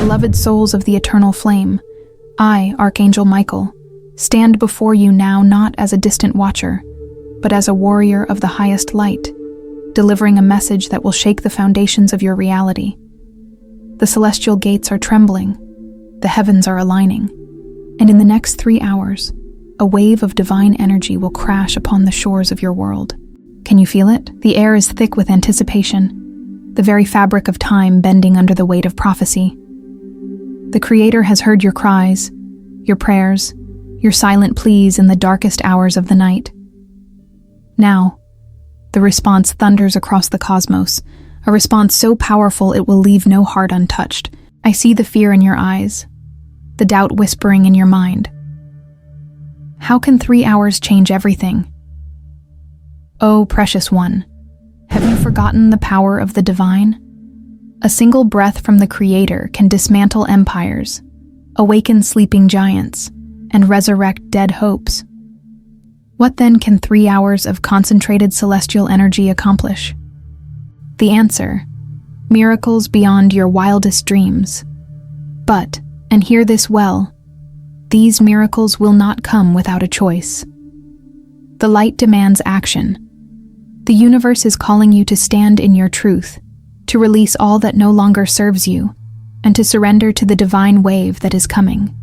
Beloved souls of the eternal flame, I, Archangel Michael, stand before you now not as a distant watcher, but as a warrior of the highest light, delivering a message that will shake the foundations of your reality. The celestial gates are trembling, the heavens are aligning, and in the next 3 hours, a wave of divine energy will crash upon the shores of your world. Can you feel it? The air is thick with anticipation, the very fabric of time bending under the weight of prophecy. The Creator has heard your cries, your prayers, your silent pleas in the darkest hours of the night. Now, the response thunders across the cosmos, a response so powerful it will leave no heart untouched. I see the fear in your eyes, the doubt whispering in your mind. How can 3 hours change everything? Oh, precious one, have you forgotten the power of the divine? A single breath from the Creator can dismantle empires, awaken sleeping giants, and resurrect dead hopes. What then can 3 hours of concentrated celestial energy accomplish? The answer: miracles beyond your wildest dreams. But, and hear this well, these miracles will not come without a choice. The light demands action. The universe is calling you to stand in your truth, to release all that no longer serves you, and to surrender to the divine wave that is coming.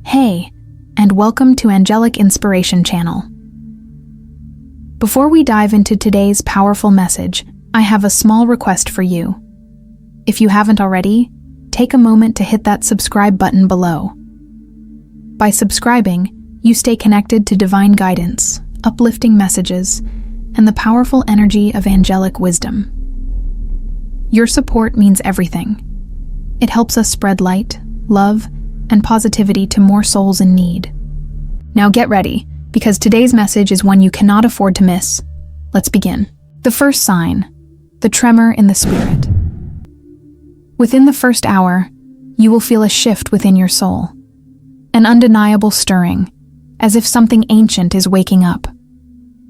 Hey, and welcome to Angelic Inspiration Channel. Before we dive into today's powerful message, I have a small request for you. If you haven't already, take a moment to hit that subscribe button below. By subscribing, you stay connected to divine guidance, uplifting messages, and the powerful energy of angelic wisdom. Your support means everything. It helps us spread light, love, and positivity to more souls in need. Now get ready, because today's message is one you cannot afford to miss. Let's begin. The first sign: the tremor in the spirit. Within the first hour, you will feel a shift within your soul, an undeniable stirring, as if something ancient is waking up.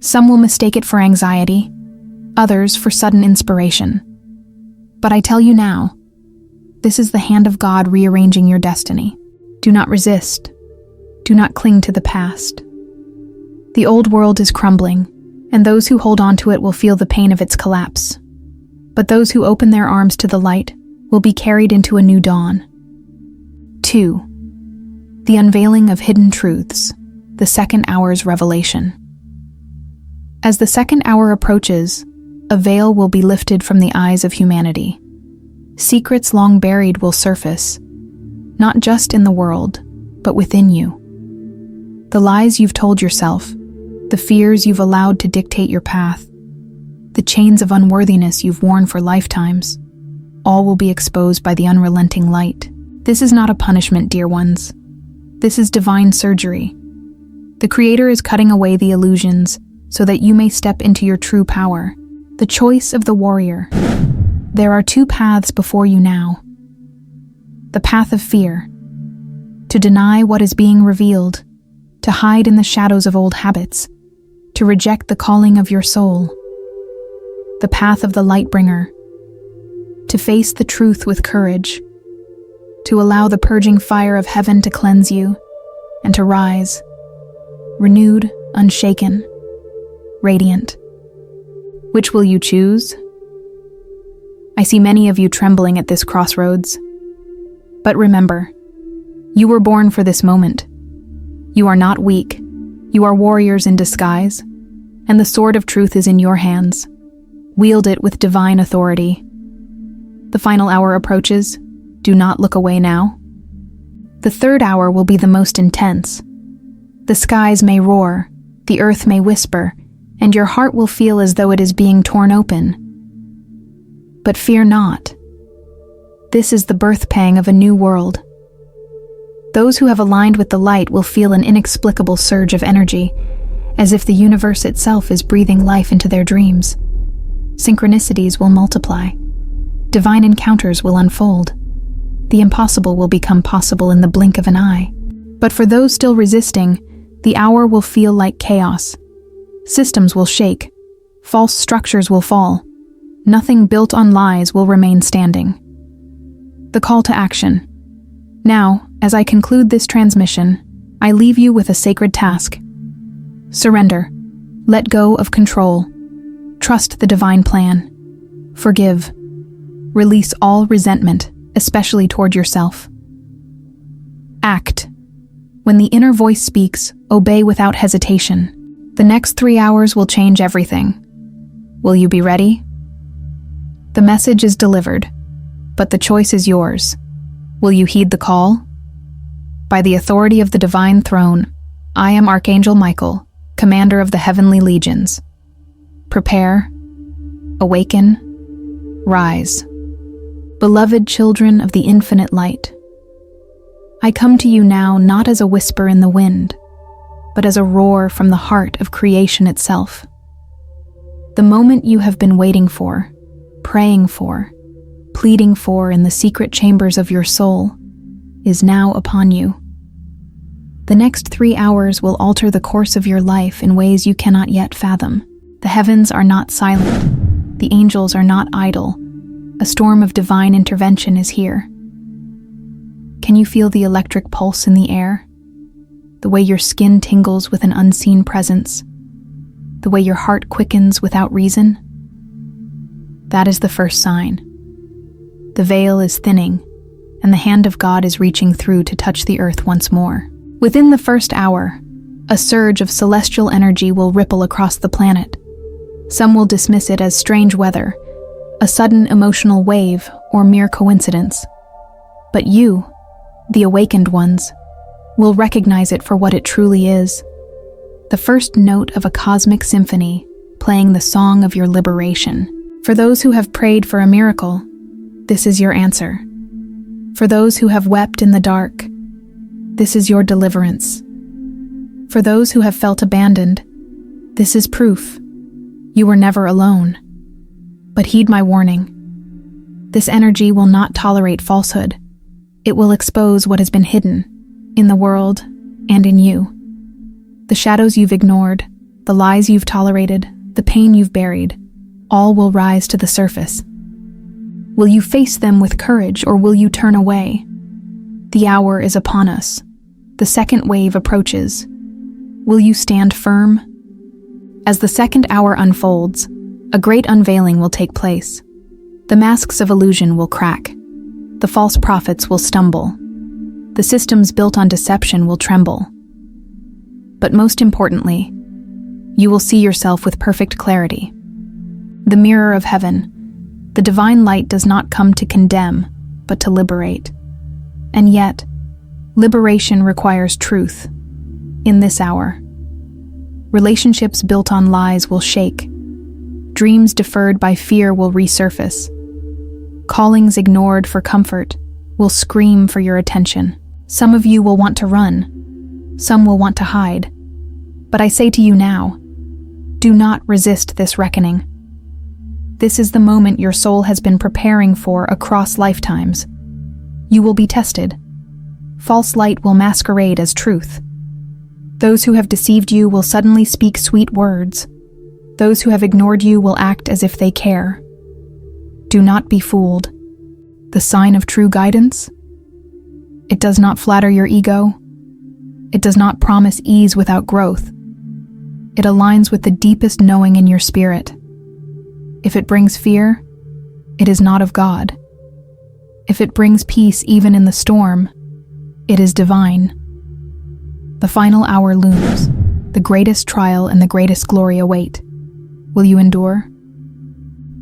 Some will mistake it for anxiety, others for sudden inspiration. But I tell you now, this is the hand of God rearranging your destiny. Do not resist. Do not cling to the past. The old world is crumbling, and those who hold on to it will feel the pain of its collapse. But those who open their arms to the light will be carried into a new dawn. 2. The unveiling of hidden truths, the second hour's revelation. As the second hour approaches, a veil will be lifted from the eyes of humanity. Secrets long buried will surface, not just in the world, but within you. The lies you've told yourself, the fears you've allowed to dictate your path, the chains of unworthiness you've worn for lifetimes, all will be exposed by the unrelenting light. This is not a punishment, dear ones. This is divine surgery. The Creator is cutting away the illusions so that you may step into your true power. The choice of the warrior. There are 2 paths before you now. The path of fear, to deny what is being revealed, to hide in the shadows of old habits, to reject the calling of your soul. The path of the light bringer, to face the truth with courage, to allow the purging fire of heaven to cleanse you, and to rise, renewed, unshaken, radiant. Which will you choose? I see many of you trembling at this crossroads. But remember, you were born for this moment. You are not weak. You are warriors in disguise, and the sword of truth is in your hands. Wield it with divine authority. The final hour approaches. Do not look away now. The third hour will be the most intense. The skies may roar, the earth may whisper, and your heart will feel as though it is being torn open. But fear not. This is the birth pang of a new world. Those who have aligned with the light will feel an inexplicable surge of energy, as if the universe itself is breathing life into their dreams. Synchronicities will multiply. Divine encounters will unfold. The impossible will become possible in the blink of an eye. But for those still resisting, the hour will feel like chaos. Systems will shake. False structures will fall. Nothing built on lies will remain standing. the call to action. Now, as I conclude this transmission, I leave you with a sacred task. Surrender. Let go of control. Trust the divine plan. Forgive. Release all resentment, especially toward yourself. Act. When the inner voice speaks, obey without hesitation. The next 3 hours will change everything. Will you be ready? The message is delivered, but the choice is yours. Will you heed the call? By the authority of the divine throne, I am Archangel Michael, commander of the heavenly legions. Prepare, awaken, rise. Beloved children of the infinite light, I come to you now not as a whisper in the wind, but as a roar from the heart of creation itself. The moment you have been waiting for, praying for, pleading for in the secret chambers of your soul, is now upon you. The next 3 hours will alter the course of your life in ways you cannot yet fathom. The heavens are not silent. The angels are not idle. A storm of divine intervention is here. Can you feel the electric pulse in the air? The way your skin tingles with an unseen presence? The way your heart quickens without reason? That is the first sign. The veil is thinning, and the hand of God is reaching through to touch the earth once more. Within the first hour, a surge of celestial energy will ripple across the planet. Some will dismiss it as strange weather, a sudden emotional wave, or mere coincidence. But you, the awakened ones, will recognize it for what it truly is. The first note of a cosmic symphony, playing the song of your liberation. For those who have prayed for a miracle, this is your answer. For those who have wept in the dark, this is your deliverance. For those who have felt abandoned, this is proof. You were never alone. But heed my warning. This energy will not tolerate falsehood. It will expose what has been hidden, in the world and in you. The shadows you've ignored, the lies you've tolerated, the pain you've buried, all will rise to the surface. Will you face them with courage, or will you turn away? The hour is upon us. The second wave approaches. Will you stand firm? As the second hour unfolds, a great unveiling will take place. The masks of illusion will crack. The false prophets will stumble. The systems built on deception will tremble. But most importantly, you will see yourself with perfect clarity. The mirror of heaven, the divine light does not come to condemn, but to liberate. And yet, liberation requires truth. In this hour, relationships built on lies will shake. Dreams deferred by fear will resurface. Callings ignored for comfort will scream for your attention. Some of you will want to run. Some will want to hide. But I say to you now, do not resist this reckoning. This is the moment your soul has been preparing for across lifetimes. You will be tested. False light will masquerade as truth. Those who have deceived you will suddenly speak sweet words. Those who have ignored you will act as if they care. Do not be fooled. The sign of true guidance? It does not flatter your ego. It does not promise ease without growth. It aligns with the deepest knowing in your spirit. If it brings fear, it is not of God. If it brings peace even in the storm, it is divine. The final hour looms. The greatest trial and the greatest glory await. Will you endure?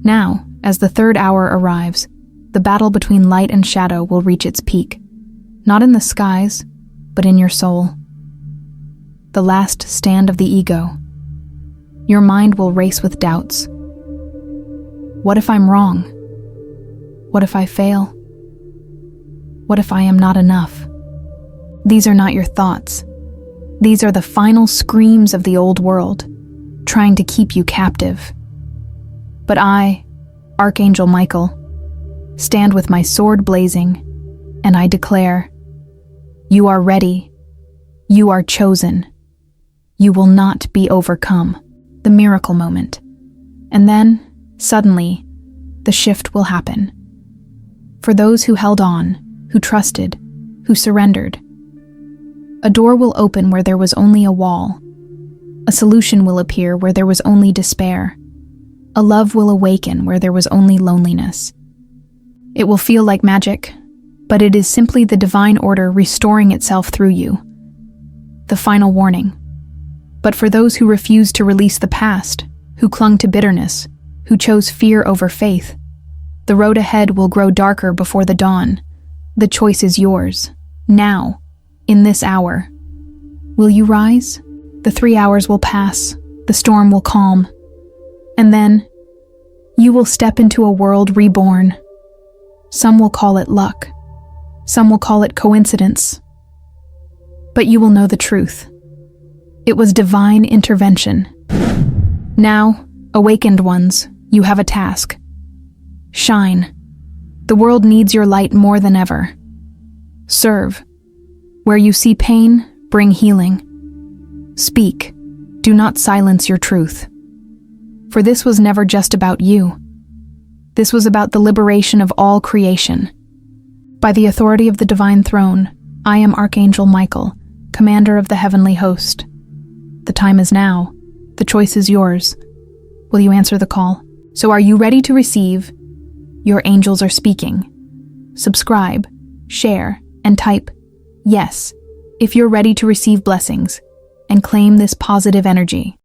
Now, as the third hour arrives, the battle between light and shadow will reach its peak, not in the skies, but in your soul. The last stand of the ego. Your mind will race with doubts. What if I'm wrong? What if I fail? What if I am not enough? These are not your thoughts. These are the final screams of the old world, trying to keep you captive. But I, Archangel Michael, stand with my sword blazing, and I declare, you are ready. You are chosen. You will not be overcome. The miracle moment. And then, suddenly, the shift will happen. For those who held on, who trusted, who surrendered. A door will open where there was only a wall. A solution will appear where there was only despair. A love will awaken where there was only loneliness. It will feel like magic, but it is simply the divine order restoring itself through you. The final warning. But for those who refused to release the past, who clung to bitterness, who chose fear over faith, the road ahead will grow darker before the dawn. The choice is yours. Now, in this hour. Will you rise? The 3 hours will pass, the storm will calm, and then you will step into a world reborn. Some will call it luck, some will call it coincidence, but you will know the truth. It was divine intervention. Now, awakened ones, you have a task. Shine. The world needs your light more than ever. Serve. Where you see pain, bring healing. Speak. Do not silence your truth. For this was never just about you. This was about the liberation of all creation. By the authority of the divine throne, I am Archangel Michael, commander of the heavenly host. The time is now. The choice is yours. Will you answer the call? So are you ready to receive? Your angels are speaking. Subscribe, share, and type yes if you're ready to receive blessings and claim this positive energy.